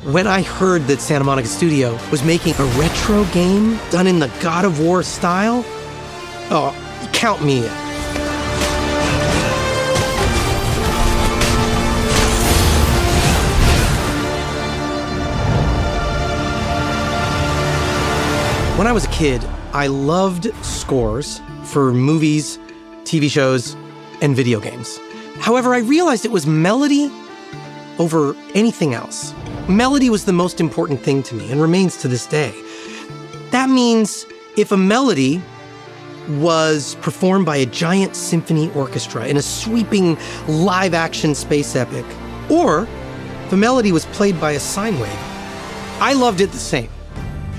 When I heard that Santa Monica Studio was making a retro game done in the God of War style, oh, count me in. When I was a kid, I loved scores for movies, TV shows, and video games. However, I realized it was melody over anything else. Melody was the most important thing to me and remains to this day. That means if a melody was performed by a giant symphony orchestra in a sweeping live-action space epic, or if a melody was played by a sine wave, I loved it the same.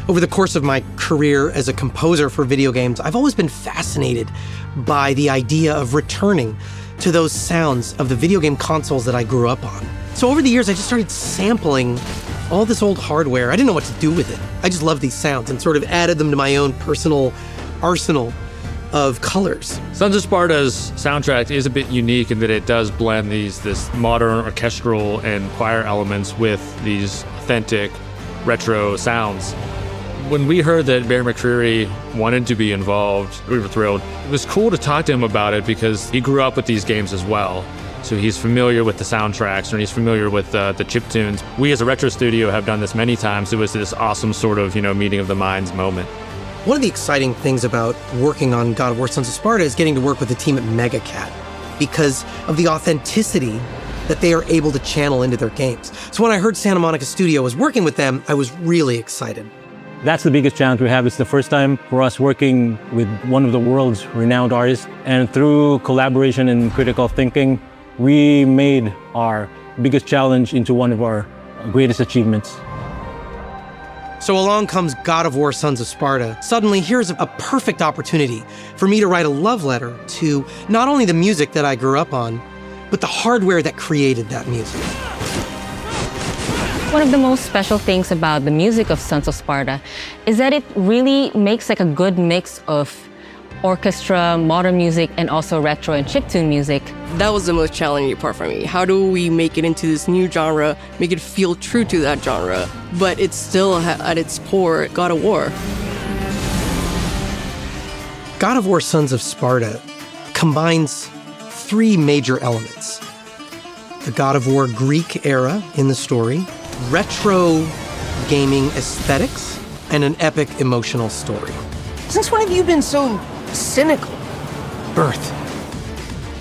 Over the course of my career as a composer for video games, I've always been fascinated by the idea of returning to those sounds of the video game consoles that I grew up on. So over the years, I just started sampling all this old hardware. I didn't know what to do with it. I just loved these sounds and sort of added them to my own personal arsenal of colors. Sons of Sparta's soundtrack is a bit unique in that it does blend this modern orchestral and choir elements with these authentic retro sounds. When we heard that Bear McCreary wanted to be involved, we were thrilled. It was cool to talk to him about it because he grew up with these games as well. So he's familiar with the soundtracks and he's familiar with the chiptunes. We as a retro studio have done this many times. It was this awesome sort of, meeting of the minds moment. One of the exciting things about working on God of War Sons of Sparta is getting to work with the team at MegaCat because of the authenticity that they are able to channel into their games. So when I heard Santa Monica Studio was working with them, I was really excited. That's the biggest challenge we have. It's the first time for us working with one of the world's renowned artists. And through collaboration and critical thinking, we made our biggest challenge into one of our greatest achievements. So along comes God of War Sons of Sparta. Suddenly, here's a perfect opportunity for me to write a love letter to not only the music that I grew up on, but the hardware that created that music. One of the most special things about the music of Sons of Sparta is that it really makes like a good mix of orchestra, modern music, and also retro and chiptune music. That was the most challenging part for me. How do we make it into this new genre, make it feel true to that genre, but it's still at its core God of War? God of War Sons of Sparta combines three major elements: the God of War Greek era in the story, retro gaming aesthetics, and an epic emotional story. Since when have you been so cynical? Birth.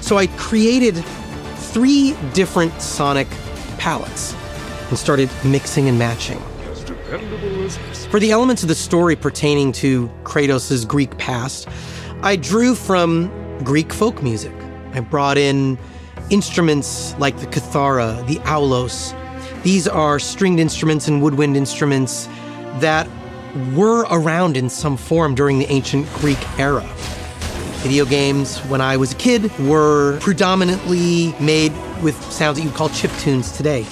So I created three different sonic palettes and started mixing and matching. For the elements of the story pertaining to Kratos' Greek past, I drew from Greek folk music. I brought in instruments like the kithara, the aulos. These are stringed instruments and woodwind instruments that were around in some form during the ancient Greek era. Video games, when I was a kid, were predominantly made with sounds that you'd call chiptunes today.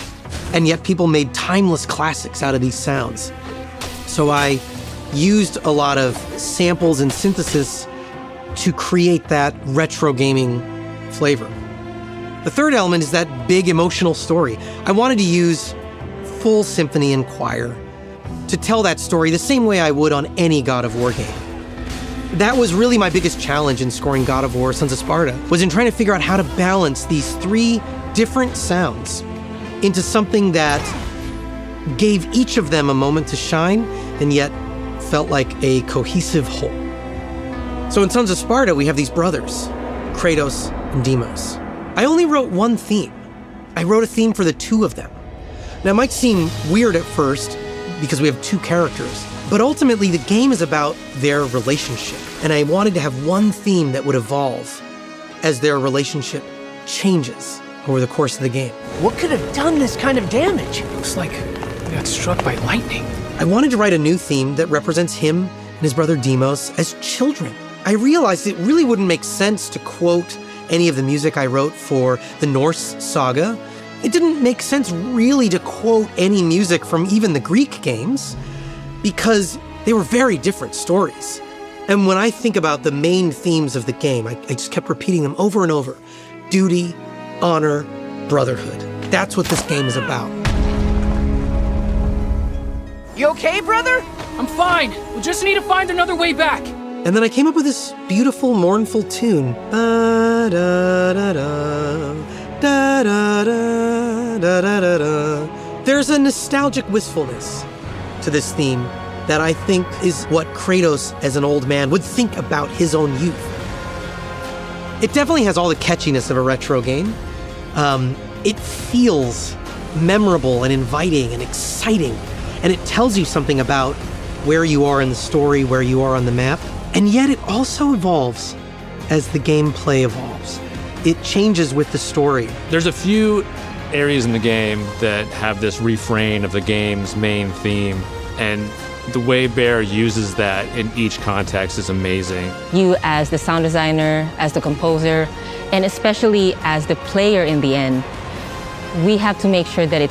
And yet people made timeless classics out of these sounds. So I used a lot of samples and synthesis to create that retro gaming flavor. The third element is that big emotional story. I wanted to use full symphony and choir to tell that story the same way I would on any God of War game. That was really my biggest challenge in scoring God of War Sons of Sparta, was in trying to figure out how to balance these three different sounds into something that gave each of them a moment to shine and yet felt like a cohesive whole. So in Sons of Sparta, we have these brothers, Kratos and Deimos. I only wrote one theme. I wrote a theme for the two of them. Now, it might seem weird at first because we have two characters, but ultimately the game is about their relationship. And I wanted to have one theme that would evolve as their relationship changes over the course of the game. What could have done this kind of damage? Looks like we got struck by lightning. I wanted to write a new theme that represents him and his brother Deimos as children. I realized it really wouldn't make sense to quote any of the music I wrote for the Norse saga. It didn't make sense really to quote any music from even the Greek games because they were very different stories. And when I think about the main themes of the game, I just kept repeating them over and over. Duty, honor, brotherhood. That's what this game is about. You okay, brother? I'm fine. We just need to find another way back. And then I came up with this beautiful, mournful tune. Da, da, da, da, da, da, da, da, da, da, da. There's a nostalgic wistfulness to this theme that I think is what Kratos, as an old man, would think about his own youth. It definitely has all the catchiness of a retro game. It feels memorable and inviting and exciting, and it tells you something about where you are in the story, where you are on the map, and yet it also evolves as the gameplay evolves. It changes with the story. There's a few areas in the game that have this refrain of the game's main theme, and the way Bear uses that in each context is amazing. You as the sound designer, as the composer, and especially as the player in the end, we have to make sure that it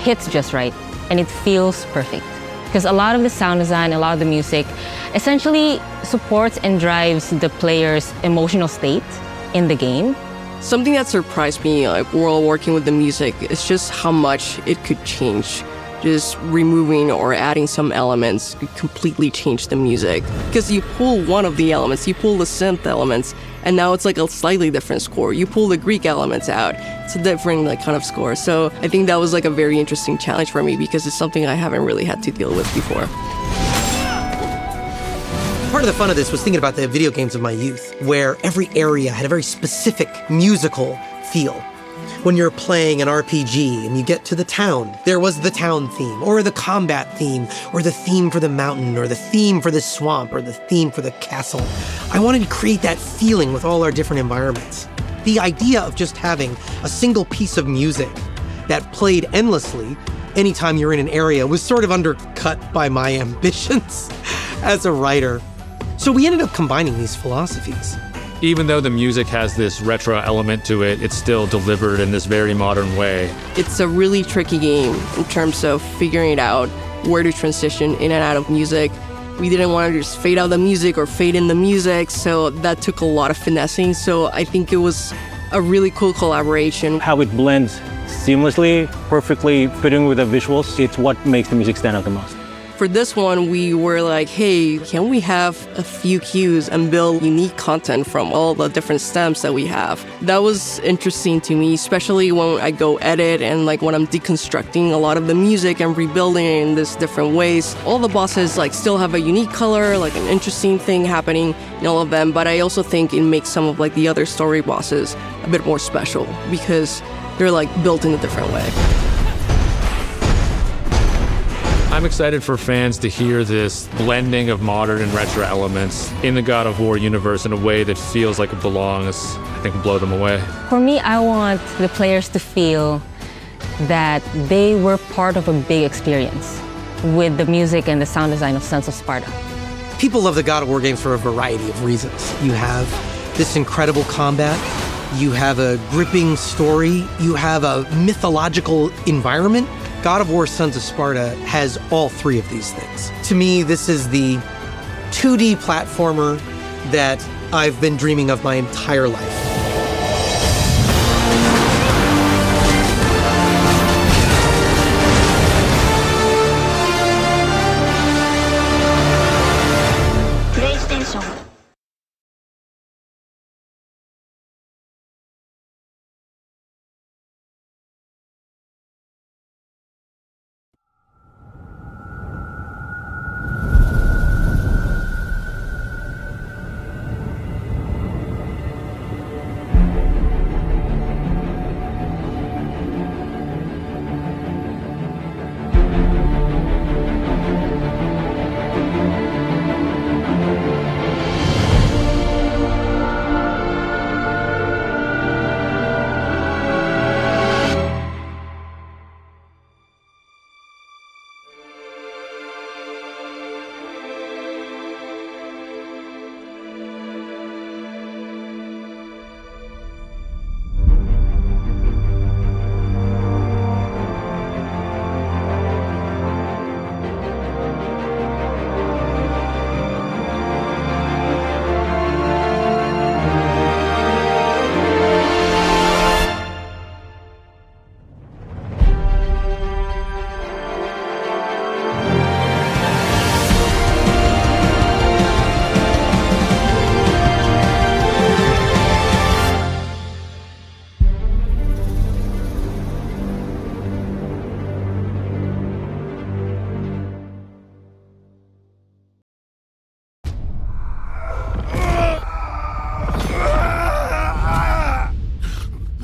hits just right and it feels perfect. Because a lot of the sound design, a lot of the music essentially supports and drives the player's emotional state in the game. Something that surprised me, like while working with the music, is just how much it could change. Just removing or adding some elements could completely change the music. Because you pull one of the elements, you pull the synth elements, and now it's like a slightly different score. You pull the Greek elements out, it's a different kind of score. So I think that was like a very interesting challenge for me because it's something I haven't really had to deal with before. Part of the fun of this was thinking about the video games of my youth, where every area had a very specific musical feel. When you're playing an RPG and you get to the town, there was the town theme, or the combat theme, or the theme for the mountain, or the theme for the swamp, or the theme for the castle. I wanted to create that feeling with all our different environments. The idea of just having a single piece of music that played endlessly anytime you're in an area was sort of undercut by my ambitions as a writer. So we ended up combining these philosophies. Even though the music has this retro element to it, it's still delivered in this very modern way. It's a really tricky game in terms of figuring out where to transition in and out of music. We didn't want to just fade out the music or fade in the music, so that took a lot of finessing. So I think it was a really cool collaboration. How it blends seamlessly, perfectly fitting with the visuals, it's what makes the music stand out the most. For this one, we were like, hey, can we have a few cues and build unique content from all the different stems that we have? That was interesting to me, especially when I go edit and like when I'm deconstructing a lot of the music and rebuilding it in this different ways. All the bosses like still have a unique color, like an interesting thing happening in all of them, but I also think it makes some of like the other story bosses a bit more special because they're like built in a different way. I'm excited for fans to hear this blending of modern and retro elements in the God of War universe in a way that feels like it belongs. I think will blow them away. For me, I want the players to feel that they were part of a big experience with the music and the sound design of Sons of Sparta. People love the God of War games for a variety of reasons. You have this incredible combat, you have a gripping story, you have a mythological environment. God of War Sons of Sparta has all three of these things. To me, this is the 2D platformer that I've been dreaming of my entire life.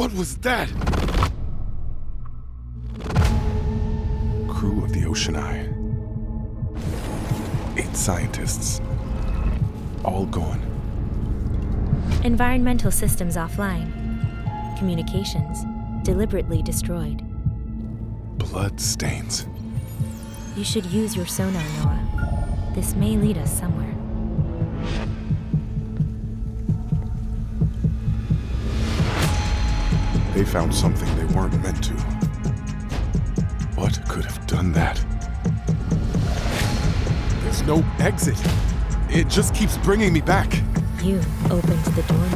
What was that? Crew of the Ocean Eye. 8 scientists. All gone. Environmental systems offline. Communications deliberately destroyed. Blood stains. You should use your sonar, Noah. This may lead us somewhere. They found something they weren't meant to. What could have done that? There's no exit. It just keeps bringing me back. You opened the door.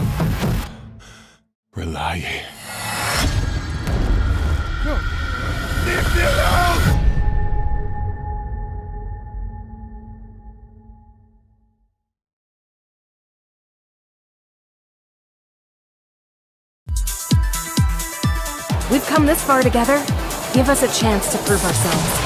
Rely. No! Leave me alone! We've come this far together. Give us a chance to prove ourselves.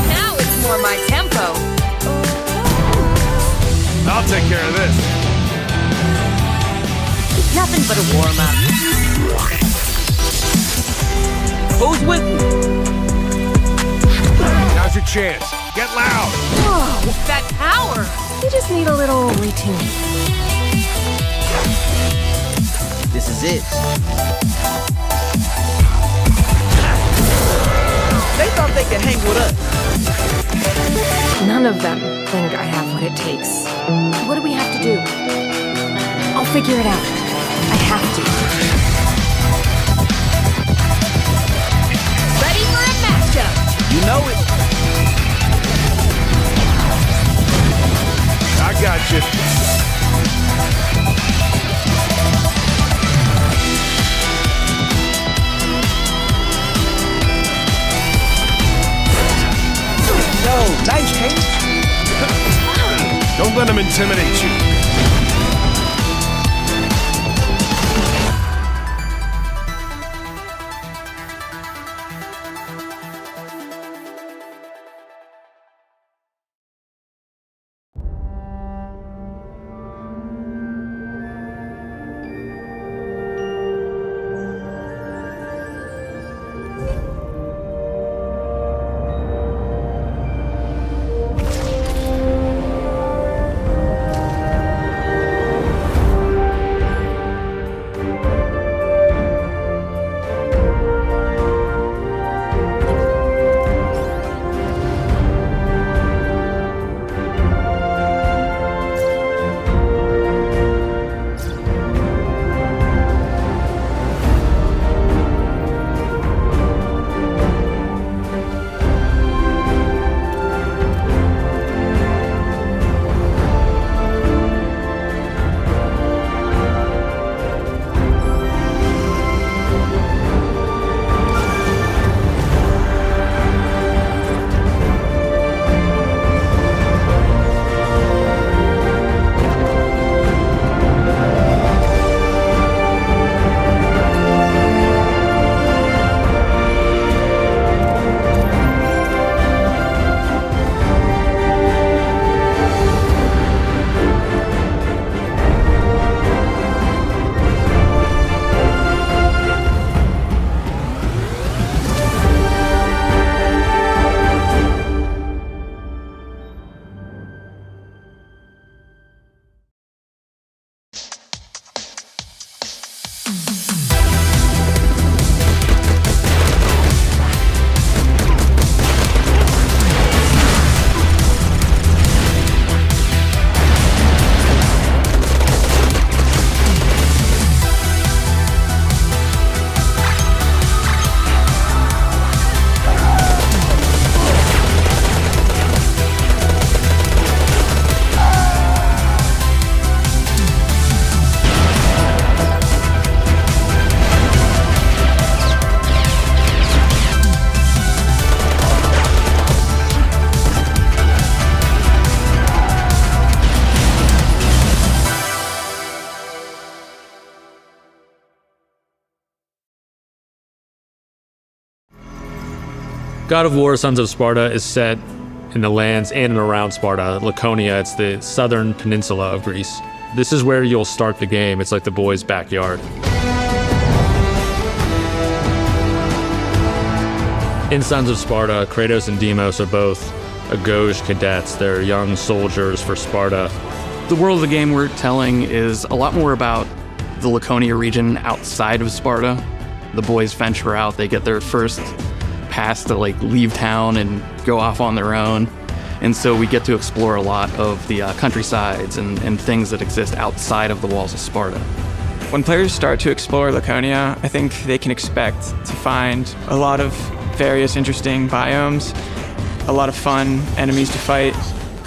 Now it's more my tempo. I'll take care of this. Nothing but a warm-up. Who's with me? Now's your chance. Get loud. Whoa, that power! We just need a little retuning. This is it. They thought they could hang with us. None of them think I have what it takes. What do we have to do? I'll figure it out. I have to. Ready for a matchup! You know it. I got you. Yo, nice case. Don't let them intimidate you. God of War, Sons of Sparta is set in the lands in and around Sparta. Laconia, it's the southern peninsula of Greece. This is where you'll start the game. It's like the boys' backyard. In Sons of Sparta, Kratos and Deimos are both Agoj cadets. They're young soldiers for Sparta. The world of the game we're telling is a lot more about the Laconia region outside of Sparta. The boys venture out, they get their first pass to leave town and go off on their own. And so we get to explore a lot of the countrysides and things that exist outside of the walls of Sparta. When players start to explore Laconia, I think they can expect to find a lot of various interesting biomes, a lot of fun enemies to fight,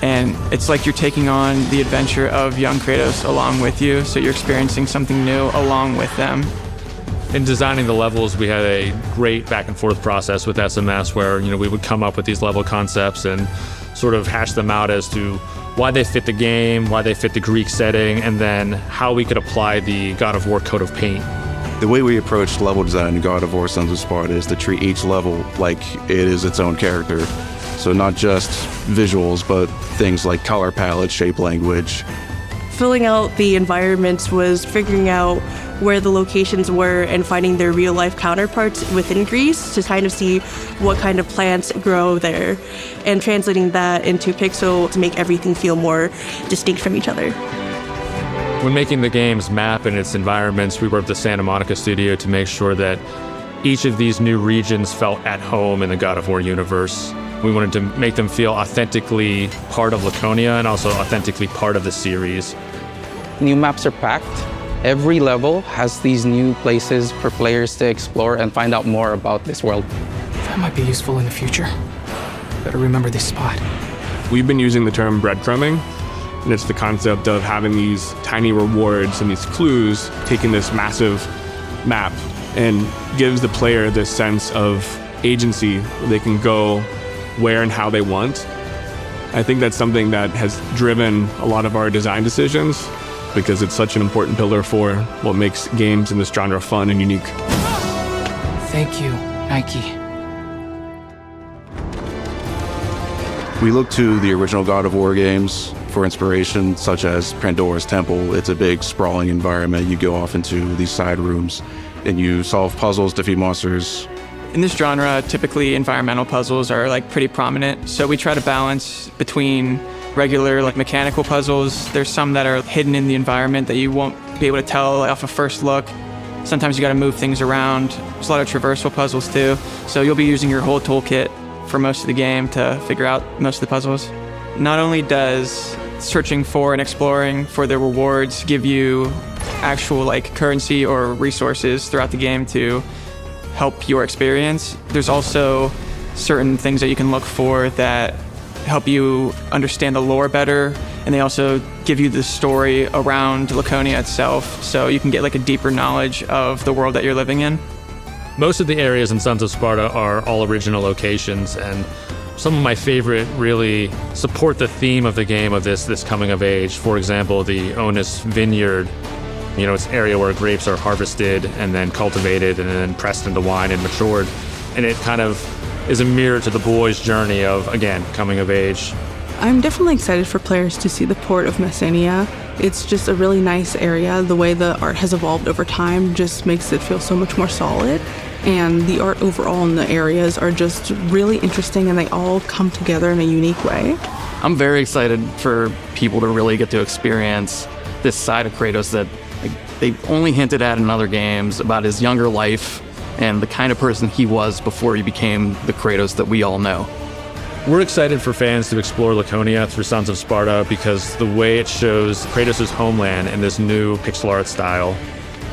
and it's like you're taking on the adventure of young Kratos along with you, so you're experiencing something new along with them. In designing the levels, we had a great back and forth process with SMS where, we would come up with these level concepts and sort of hash them out as to why they fit the game, why they fit the Greek setting, and then how we could apply the God of War coat of paint. The way we approach level design in God of War Sons of Sparta is to treat each level like it is its own character. So not just visuals, but things like color palette, shape language. Filling out the environments was figuring out where the locations were and finding their real-life counterparts within Greece to kind of see what kind of plants grow there, and translating that into pixel to make everything feel more distinct from each other. When making the game's map and its environments, we worked with the Santa Monica studio to make sure that each of these new regions felt at home in the God of War universe. We wanted to make them feel authentically part of Laconia and also authentically part of the series. New maps are packed. Every level has these new places for players to explore and find out more about this world. That might be useful in the future. Better remember this spot. We've been using the term breadcrumbing, and it's the concept of having these tiny rewards and these clues, taking this massive map, and gives the player this sense of agency. They can go where and how they want. I think that's something that has driven a lot of our design decisions because it's such an important pillar for what makes games in this genre fun and unique. Thank you, Nike. We look to the original God of War games for inspiration, such as Pandora's Temple. It's a big, sprawling environment. You go off into these side rooms and you solve puzzles, defeat monsters. In this genre, typically environmental puzzles are pretty prominent, so we try to balance between regular mechanical puzzles. There's some that are hidden in the environment that you won't be able to tell off a first look. Sometimes you got to move things around. There's a lot of traversal puzzles too, so you'll be using your whole toolkit for most of the game to figure out most of the puzzles. Not only does searching for and exploring for the rewards give you actual currency or resources throughout the game to help your experience, there's also certain things that you can look for that help you understand the lore better, and they also give you the story around Laconia itself, so you can get a deeper knowledge of the world that you're living in. Most of the areas in Sons of Sparta are all original locations, and some of my favorite really support the theme of the game of this coming of age. For example, the Onus Vineyard. It's an area where grapes are harvested and then cultivated and then pressed into wine and matured. And it kind of is a mirror to the boys' journey of, again, coming of age. I'm definitely excited for players to see the port of Messenia. It's just a really nice area. The way the art has evolved over time just makes it feel so much more solid. And the art overall in the areas are just really interesting, and they all come together in a unique way. I'm very excited for people to really get to experience this side of Kratos that they've only hinted at in other games about his younger life and the kind of person he was before he became the Kratos that we all know. We're excited for fans to explore Laconia through Sons of Sparta because the way it shows Kratos' homeland in this new pixel art style.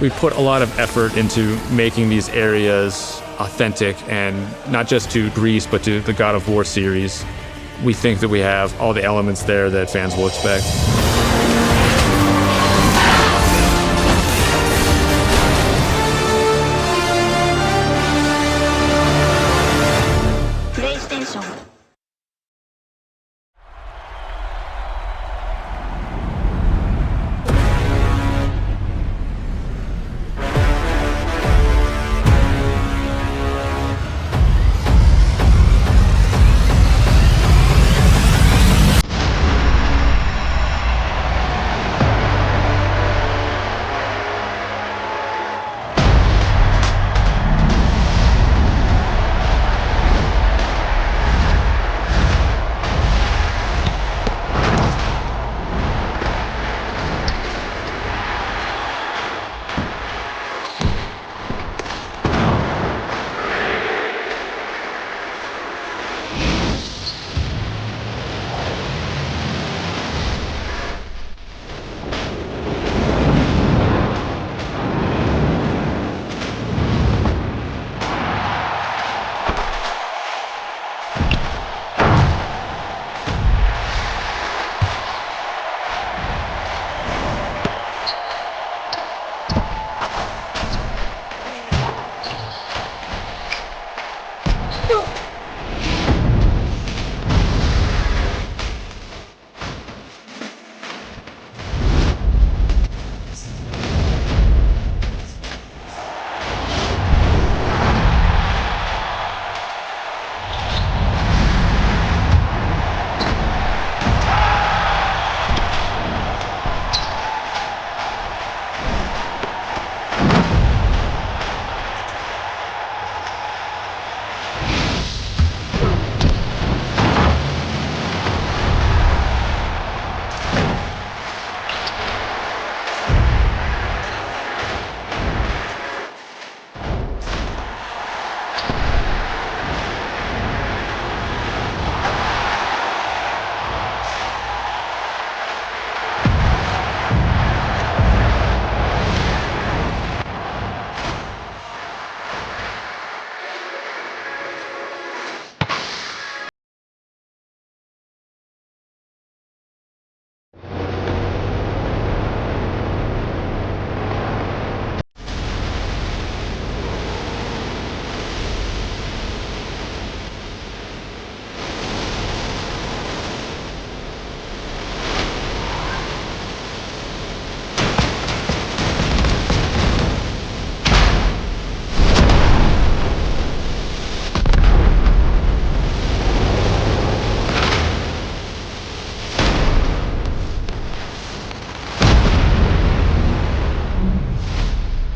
We put a lot of effort into making these areas authentic, and not just to Greece, but to the God of War series. We think that we have all the elements there that fans will expect.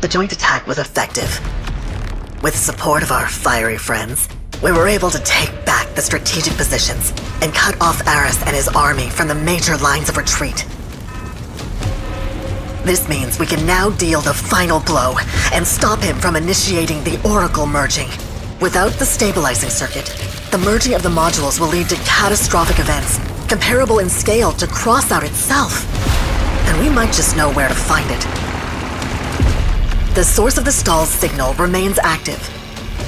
The joint attack was effective. With support of our fiery friends, we were able to take back the strategic positions and cut off Aris and his army from the major lines of retreat. This means we can now deal the final blow and stop him from initiating the Oracle merging. Without the stabilizing circuit, the merging of the modules will lead to catastrophic events, comparable in scale to Crossout itself. And we might just know where to find it. The source of the stall's signal remains active.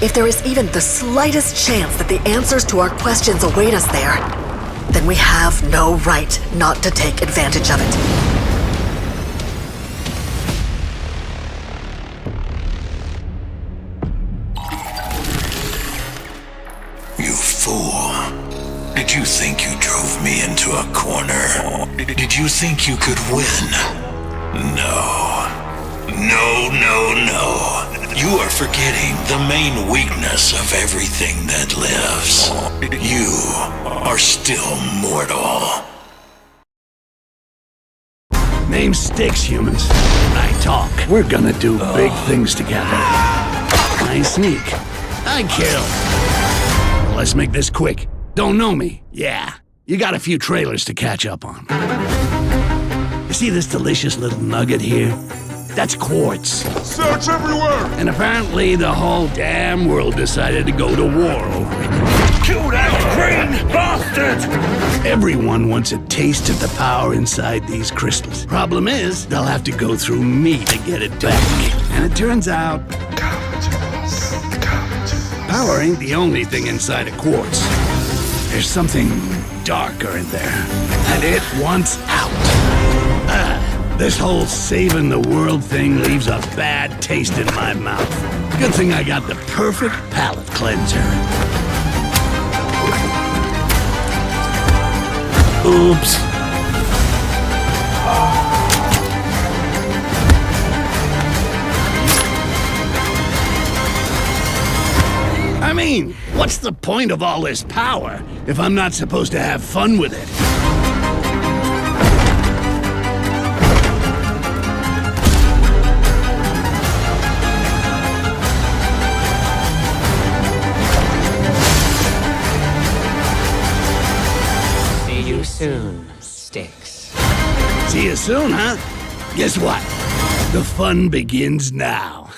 If there is even the slightest chance that the answers to our questions await us there, then we have no right not to take advantage of it. You fool. Did you think you drove me into a corner? Did you think you could win? No. No. You are forgetting the main weakness of everything that lives. You are still mortal. Name's Styx, humans. I talk. We're gonna do big things together. I sneak. I kill. Let's make this quick. Don't know me? Yeah. You got a few trailers to catch up on. You see this delicious little nugget here? That's quartz. Search everywhere! And apparently the whole damn world decided to go to war over it. Kill that green bastard! Everyone wants a taste of the power inside these crystals. Problem is, they'll have to go through me to get it back. And it turns out, power ain't the only thing inside a quartz. There's something darker in there, and it wants out. This whole saving the world thing leaves a bad taste in my mouth. Good thing I got the perfect palate cleanser. Oops. I mean, what's the point of all this power if I'm not supposed to have fun with it? See you soon, Styx. See you soon, huh? Guess what? The fun begins now.